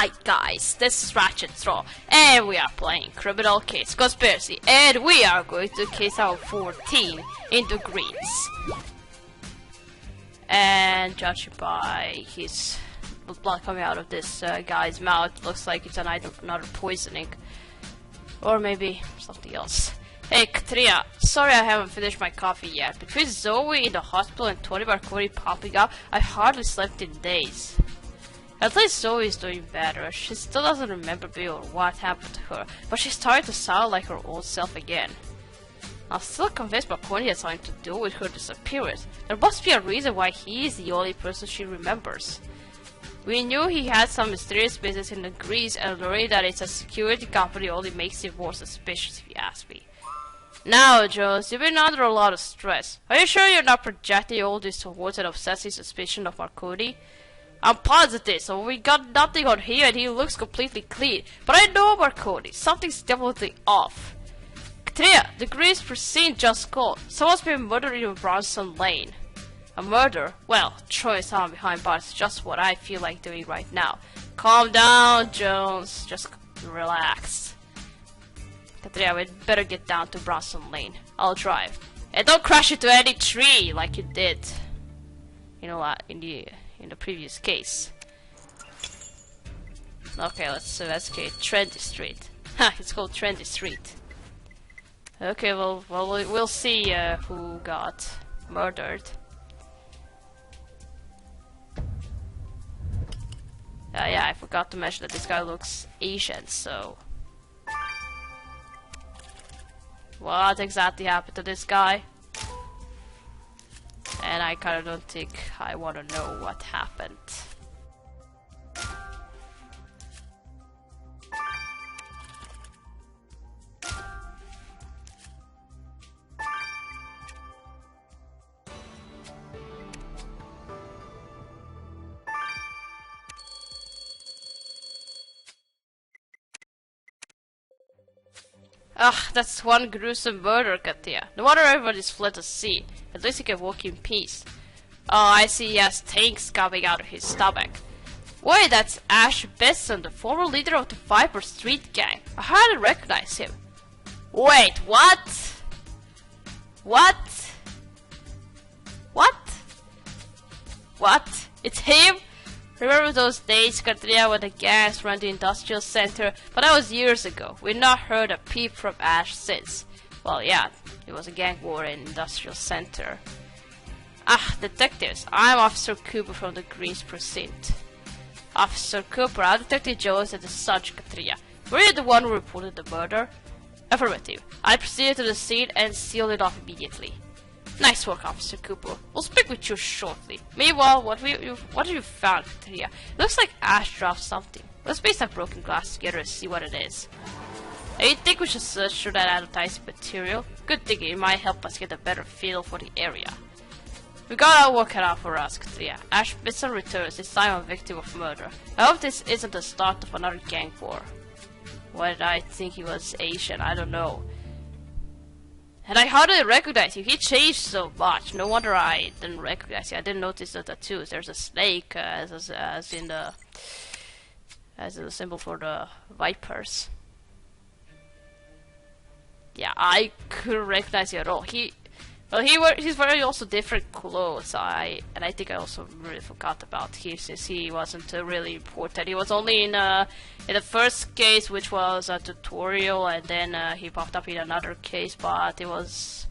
Hi guys, this is Ratchet Throw, and we are playing Criminal Case Conspiracy, and we are going to case out 14 into greens. And judging by his blood coming out of this guy's mouth, looks like it's another poisoning. Or maybe something else. Hey Katria, sorry I haven't finished my coffee yet. Between Zoe in the hospital and Tony Marconi popping up, I hardly slept in days. At least Zoe is doing better. She still doesn't remember me or what happened to her, but she's starting to sound like her old self again. I'm still convinced Marconi had something to do with her disappearance. There must be a reason why he is the only person she remembers. We knew he had some mysterious business in Greece, and learning that it's a security company only makes him more suspicious if you ask me. Now, Jones, you've been under a lot of stress. Are you sure you're not projecting all this towards an obsessive suspicion of Marconi? I'm positive, so we got nothing on here and he looks completely clean. But I know Marconi. Something's definitely off. Katria, the Greece precinct just called. Someone's been murdered in Bronson Lane. A murder? Well, Troy is on behind bars, just what I feel like doing right now. Calm down, Jones. Just relax. Katria, we'd better get down to Bronson Lane. I'll drive. And don't crash into any tree like you did. You know what? In the previous case. Okay, let's investigate Trendy Street. Ha! It's called Trendy Street. Okay, well, we'll see who got murdered. Yeah, I forgot to mention that this guy looks Asian, so... What exactly happened to this guy? And I kinda don't think I wanna know what happened. Ugh, that's one gruesome murder, Katia. No wonder everybody's fled the scene. At least he can walk in peace. Oh, I see he has tanks coming out of his stomach. Wait, that's Ash Besson, the former leader of the Viper Street Gang. I hardly recognize him. Wait, what? What? What? What? It's him? Remember those days, Katria, when the gangs ran the industrial center? But that was years ago. We've not heard a peep from Ash since. Well, yeah, it was a gang war in industrial center. Ah, detectives. I'm Officer Cooper from the Greens Precinct. Officer Cooper, I'm Detective Jones and the Sergeant Katria. Were you the one who reported the murder? Affirmative. I proceeded to the scene and sealed it off immediately. Nice work, Officer Cooper. We'll speak with you shortly. Meanwhile, what have you found, Katria? Looks like Ash dropped something. Let's piece that broken glass together and see what it is. And you think we should search through that advertising material? Good thinking, it might help us get a better feel for the area. We got our work cut out for us, Katria. Ash Bisson returns, this time a victim of murder. I hope this isn't the start of another gang war. Why did I think he was Asian? I don't know. And I hardly recognize you. He changed so much. No wonder I didn't recognize you. I didn't notice the tattoos. There's a snake as in the symbol for the vipers. Yeah, I couldn't recognize you at all. He's wearing also different clothes. I think I also really forgot about him since he wasn't really important. He was only in the first case, which was a tutorial, and then he popped up in another case, but it was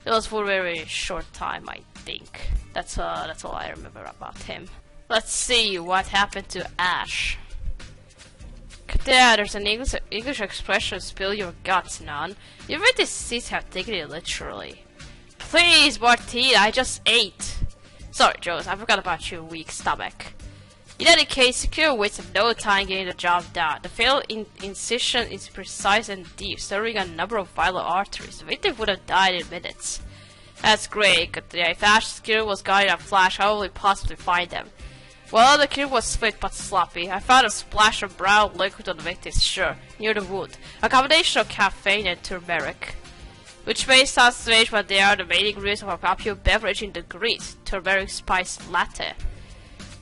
for a very short time, I think. That's all I remember about him. Let's see what happened to Ash. Yeah, there's an English expression, spill your guts, none. You read these seats have taken it literally. Please, Martine, I just ate. Sorry, Jones, I forgot about your weak stomach. In any case, secure wasted no time getting the job done. The fatal incision is precise and deep, serving a number of vital arteries. The victim would have died in minutes. That's great, Katria. If Ash's kill was gone in a flash, how will we possibly find them? Well, the kill was swift but sloppy. I found a splash of brown liquid on the victim's shirt, near the wound. A combination of caffeine and turmeric. Which may sound strange, but they are the main ingredients of a popular beverage in the Greece, turmeric spice latte.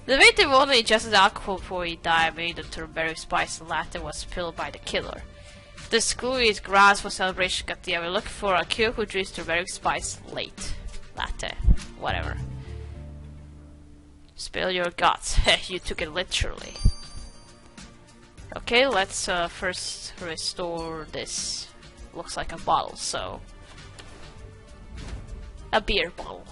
The victim only ingested alcohol before he died, meaning the turmeric spice latte was spilled by the killer. This clue is grounds for celebration, Katia. We're looking for a killer who drinks turmeric spice latte. Whatever. Spill your guts. You took it literally. Okay, let's first restore this. Looks like a bottle, so... a beer bottle.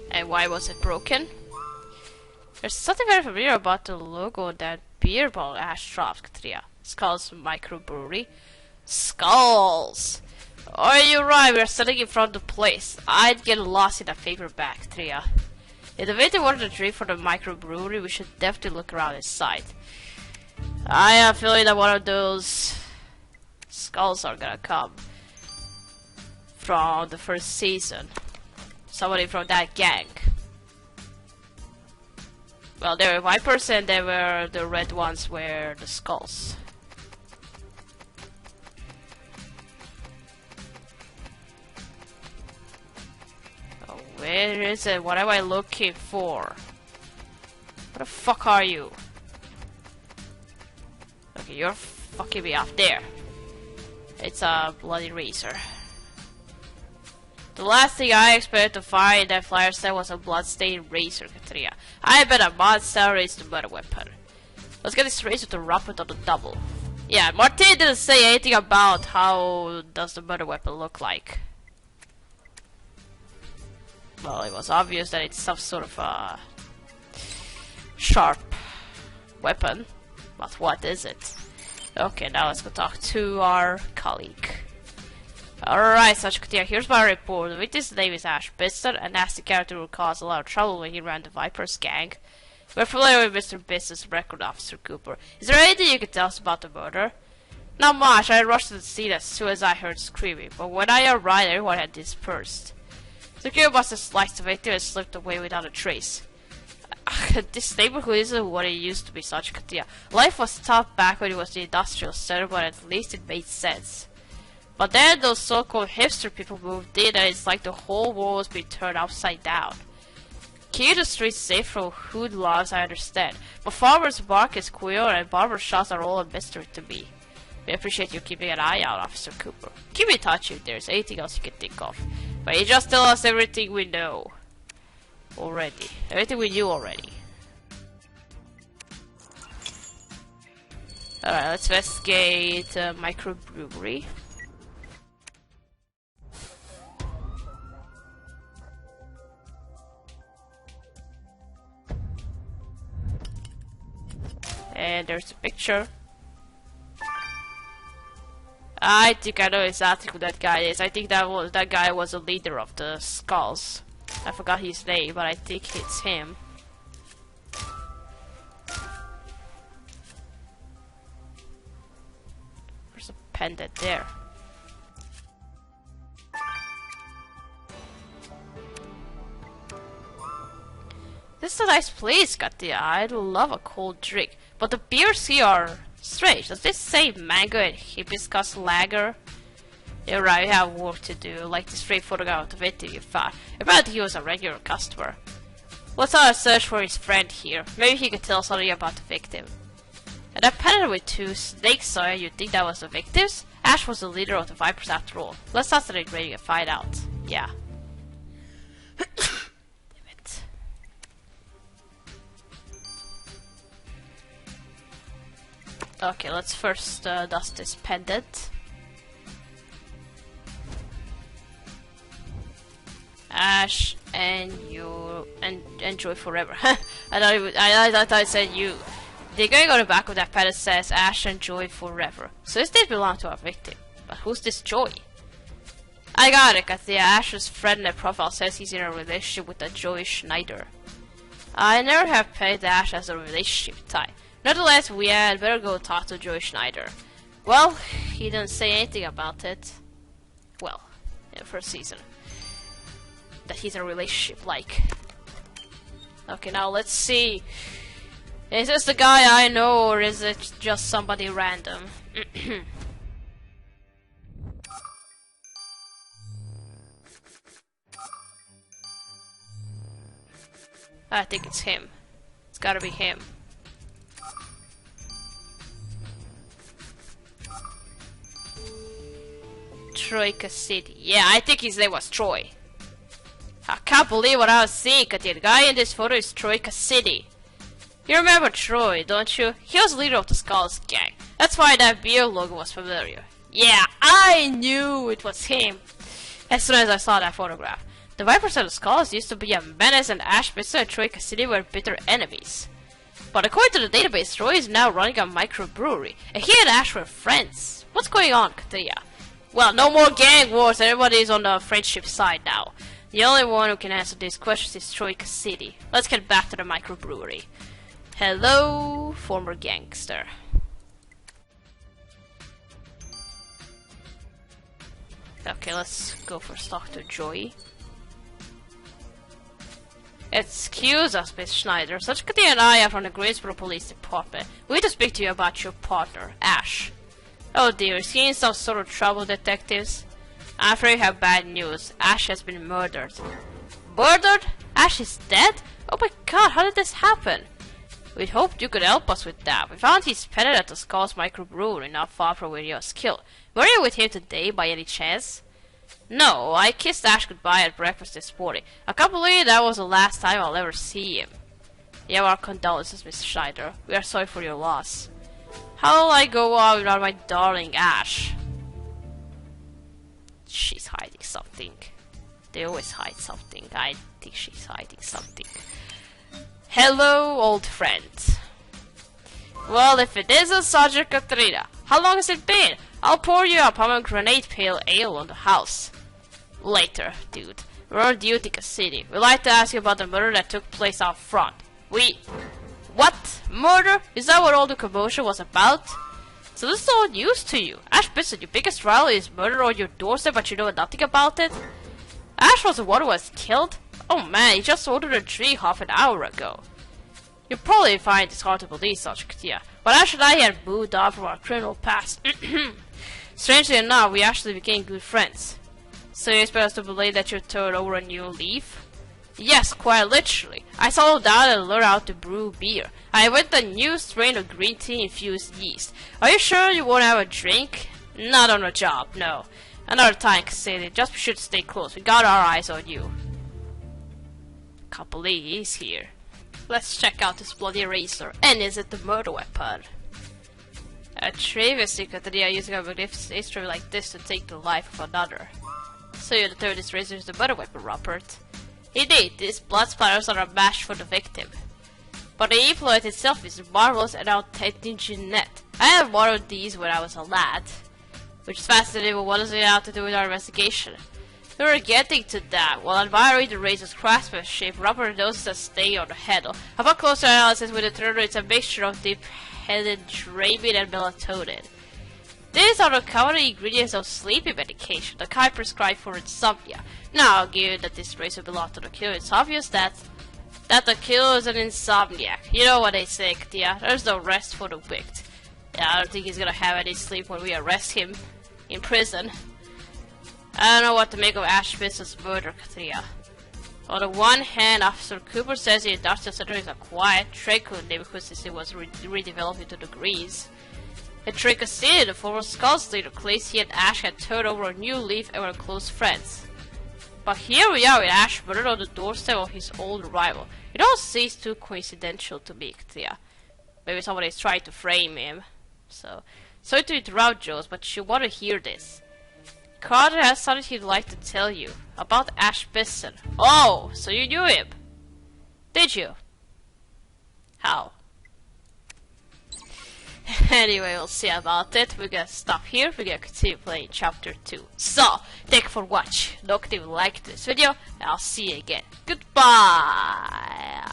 And why was it broken? There's something very familiar about the logo of that beer bottle Ash dropped, Katria. Skulls Microbrewery. Skulls! Oh, you're right, we're sitting in front of the place. I'd get lost in that paper bag, Katria. If the waiter wanted a drink for the microbrewery, we should definitely look around inside. I have a feeling that one of those skulls are gonna come from the first season. Somebody from that gang. Well, there were vipers and there were the red ones were the skulls. Oh, where is it? What am I looking for? What the fuck are you? Okay, you're fucking me off there. It's a bloody razor. The last thing I expected to find in that flyer set was a bloodstained razor, Katria. I bet a monster raised the murder weapon. Let's get this razor to wrap it on the double. Yeah, Martin didn't say anything about how does the murder weapon look like. Well, it was obvious that it's some sort of a sharp weapon, but what is it? Okay, now let's go talk to our colleague. Alright, Sachkatia, here's my report. The victim's name is Ash Bister, a nasty character who caused a lot of trouble when he ran the Vipers gang. We're familiar with Mr. Bister's record, Officer Cooper. Is there anything you can tell us about the murder? Not much. I rushed to the scene as soon as I heard screaming, but when I arrived, everyone had dispersed. The killer must have sliced the victim and slipped away without a trace. This neighborhood isn't what it used to be, Sachkatia. Life was tough back when it was the industrial center, but at least it made sense. But then those so-called hipster people moved in and it's like the whole world was being turned upside down. Keeping the streets safe from hoodlums, I understand. But farmers' markets, queer, and barber shops are all a mystery to me. We appreciate you keeping an eye out, Officer Cooper. Keep in touch if there's anything else you can think of. But you just tell us everything we know. Already. Everything we knew already. Alright, let's investigate microbrewery. And there's a picture. I think I know exactly who that guy is. I think that guy was the leader of the Skulls. I forgot his name, but I think it's him. There's a pendant there. This is a nice place, Katia. I'd love a cold drink. But the beers here are strange. Does this say mango and hibiscus lager? You're right, we have work to do. Like the straight photograph of the victim you found. Apparently he was a regular customer. Let's start a search for his friend here. Maybe he could tell us something about the victim. And that pendant with two snakes, so you think that was the victims? Ash was the leader of the Vipers after all. Let's start the radio and find out. Yeah. Okay, let's first dust this pendant. Ash and you and enjoy forever. I thought I said you. The going on the back of that pendant says Ash and Joy forever. So this did belong to our victim. But who's this Joy? I got it, cause the Ash's friend in the profile says he's in a relationship with a Joy Schneider. I never have paid Ash as a relationship type. Nonetheless, we had better go talk to Joey Schneider. Well, he didn't say anything about it. Well, in the first season. That he's in a relationship like. Okay, now let's see. Is this the guy I know or is it just somebody random? I think it's him. It's gotta be him. Troika City. Yeah, I think his name was Troy. I can't believe what I was seeing, Katia. The guy in this photo is Troika City. You remember Troy, don't you? He was leader of the Skulls gang. That's why that beer logo was familiar. Yeah, I knew it was him as soon as I saw that photograph. The Vipers and the Skulls used to be a menace, and Ash Bitter and Troika City were bitter enemies. But according to the database, Troy is now running a microbrewery, and he and Ash were friends. What's going on, Katia? Well, no more gang wars. Everybody is on the friendship side now. The only one who can answer these questions is Troika City. Let's get back to the microbrewery. Hello, former gangster. Okay, let's go first talk to Joey. Excuse us, Miss Schneider. Such Katia and I are from the Greensboro Police Department. We need to speak to you about your partner, Ash. Oh dear, is he in some sort of trouble, detectives? I'm afraid we have bad news. Ash has been murdered. Murdered? Ash is dead? Oh my god, how did this happen? We'd hoped you could help us with that. We found he's petted at the Skulls microbrewery not far from where he was killed. Were you with him today by any chance? No, I kissed Ash goodbye at breakfast this morning. I can't believe that was the last time I'll ever see him. You have our condolences, Mr. Schneider. We are sorry for your loss. How will I go out without my darling Ash? She's hiding something. They always hide something. I think she's hiding something. Hello, old friend. Well, if it isn't Sergeant Katrina, how long has it been? I'll pour you a pomegranate pale ale on the house. Later, dude. We're on duty in City. We'd like to ask you about the murder that took place out front. What? Murder? Is that what all the commotion was about? So this is all news to you. Ash Bisson, your biggest rival, is murdered on your doorstep, but you know nothing about it? Ash was the one who was killed? Oh man, he just ordered a drink half an hour ago. You'll probably find this hard to believe, Sergeant Katia, but Ash and I had moved on from our criminal past. Strangely enough, we actually became good friends. So you expect us to believe that you turned over a new leaf? Yes, quite literally. I settled down and learned how to brew beer. I invented a new strain of green tea infused yeast. Are you sure you won't have a drink? Not on the job, no. Another time, Cassidy. Just be sure to stay close. We got our eyes on you. Can't believe he's here. Let's check out this bloody razor. And is it the murder weapon? A travesty, Katrina, using a magnificent instrument like this to take the life of another. So you determined this razor is the murder weapon, Robert? Indeed, these blood splatters are a match for the victim. But the implement itself is marvelous and authentic Jeanette. I had one of these when I was a lad. Which is fascinating, but what does it have to do with our investigation? We were getting to that. While admiring the razor's craftsmanship, Robert noticed a stain on the handle. Upon closer analysis, we determined it's a mixture of deep-headed dramamine and melatonin. These are the common ingredients of sleeping medication, the kind prescribed for insomnia. Now, given that this razor belonged to the killer, it's obvious that the killer is an insomniac. You know what they say, Katia, there's no rest for the wicked. Yeah, I don't think he's gonna have any sleep when we arrest him in prison. I don't know what to make of Ash Bisson's murder, Katia. On the one hand, Officer Cooper says the industrial center is a quiet, tranquil neighborhood since it was redeveloped into the Greens. In Troika City, the former Skulls leader claims he and Ash had turned over a new leaf and were close friends. But here we are with Ash murdered on the doorstep of his old rival. It all seems too coincidental to me, Katia. Maybe somebody is trying to frame him. So, sorry to interrupt, Joes, but you want to hear this. Carter has something he'd like to tell you about Ash Bisson. Oh, so you knew him? Did you? How? Anyway, we'll see about it. We're gonna stop here. We're gonna continue playing chapter 2. So, thank you for watching. Don't forget to like this video, and I'll see you again. Goodbye!